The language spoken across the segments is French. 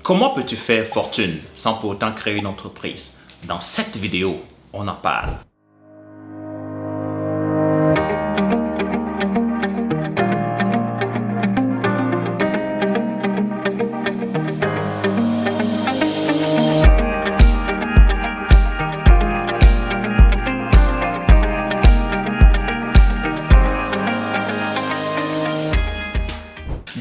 Comment peux-tu faire fortune sans pour autant créer une entreprise? Dans cette vidéo, on en parle.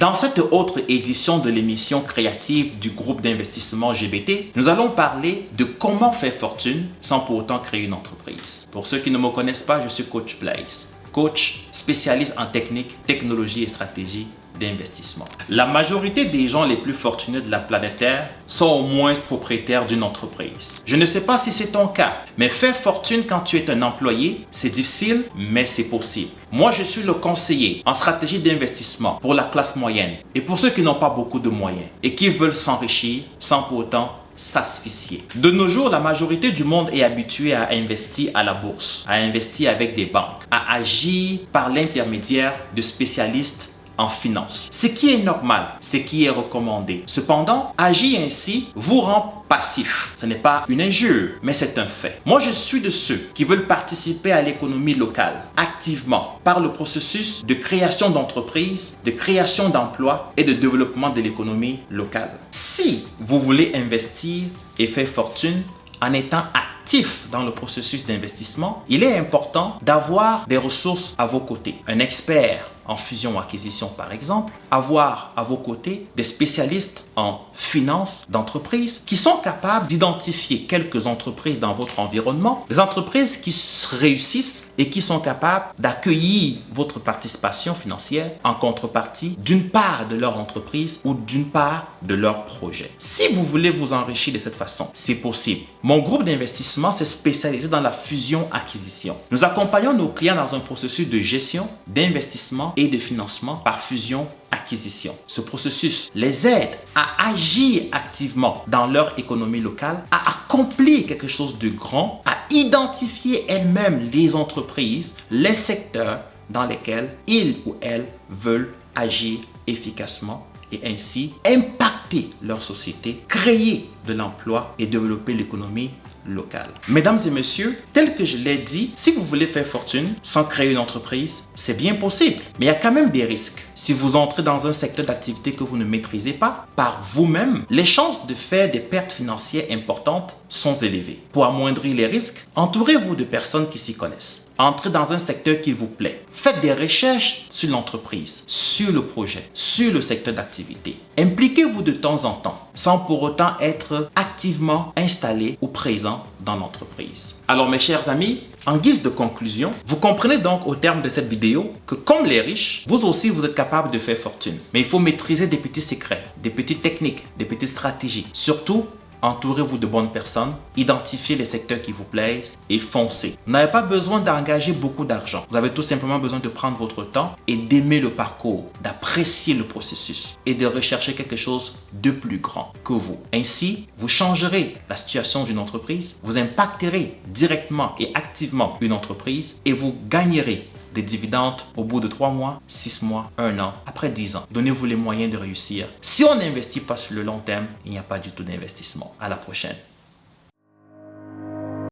Dans cette autre édition de l'émission créative du groupe d'investissement GBT, nous allons parler de comment faire fortune sans pour autant créer une entreprise. Pour ceux qui ne me connaissent pas, je suis Coach Blaise, coach spécialiste en technique, technologie et stratégie d'investissement. La majorité des gens les plus fortunés de la planète Terre sont au moins propriétaires d'une entreprise. Je ne sais pas si c'est ton cas, mais faire fortune quand tu es un employé, c'est difficile, mais c'est possible. Moi, je suis le conseiller en stratégie d'investissement pour la classe moyenne et pour ceux qui n'ont pas beaucoup de moyens et qui veulent s'enrichir sans pour autant s'asphyxier. De nos jours, la majorité du monde est habituée à investir à la bourse, à investir avec des banques, à agir par l'intermédiaire de spécialistes en finance. Ce qui est normal, ce qui est recommandé. Cependant, agir ainsi vous rend passif. Ce n'est pas une injure, mais c'est un fait. Moi, je suis de ceux qui veulent participer à l'économie locale activement par le processus de création d'entreprises, de création d'emplois et de développement de l'économie locale. Si vous voulez investir et faire fortune en étant actif dans le processus d'investissement, il est important d'avoir des ressources à vos côtés. Un expert en fusion-acquisition par exemple, avoir à vos côtés des spécialistes en finance d'entreprise qui sont capables d'identifier quelques entreprises dans votre environnement, des entreprises qui réussissent et qui sont capables d'accueillir votre participation financière en contrepartie d'une part de leur entreprise ou d'une part de leur projet. Si vous voulez vous enrichir de cette façon, c'est possible. Mon groupe d'investissement s'est spécialisé dans la fusion-acquisition. Nous accompagnons nos clients dans un processus de gestion, d'investissement et de financement par fusion-acquisition. Ce processus les aide à agir activement dans leur économie locale, à accomplir quelque chose de grand, à identifier elles-mêmes les entreprises, les secteurs dans lesquels ils ou elles veulent agir efficacement et ainsi impacter leur société, créer de l'emploi et développer l'économie locale. Mesdames et messieurs, tel que je l'ai dit, si vous voulez faire fortune sans créer une entreprise, c'est bien possible. Mais il y a quand même des risques. Si vous entrez dans un secteur d'activité que vous ne maîtrisez pas par vous-même, les chances de faire des pertes financières importantes sont élevées. Pour amoindrir les risques, entourez-vous de personnes qui s'y connaissent. Entrez dans un secteur qui vous plaît. Faites des recherches sur l'entreprise, sur le projet, sur le secteur d'activité. Impliquez-vous de temps en temps, sans pour autant être activement installé ou présent dans l'entreprise. Alors mes chers amis, en guise de conclusion, vous comprenez donc au terme de cette vidéo que comme les riches, vous aussi vous êtes capable de faire fortune. Mais il faut maîtriser des petits secrets, des petites techniques, des petites stratégies. Surtout, entourez-vous de bonnes personnes, identifiez les secteurs qui vous plaisent et foncez. Vous n'avez pas besoin d'engager beaucoup d'argent. Vous avez tout simplement besoin de prendre votre temps et d'aimer le parcours, d'apprécier le processus et de rechercher quelque chose de plus grand que vous. Ainsi, vous changerez la situation d'une entreprise, vous impacterez directement et activement une entreprise et vous gagnerez des dividendes au bout de 3 mois, 6 mois, 1 an, après 10 ans. Donnez-vous les moyens de réussir. Si on n'investit pas sur le long terme, il n'y a pas du tout d'investissement. À la prochaine.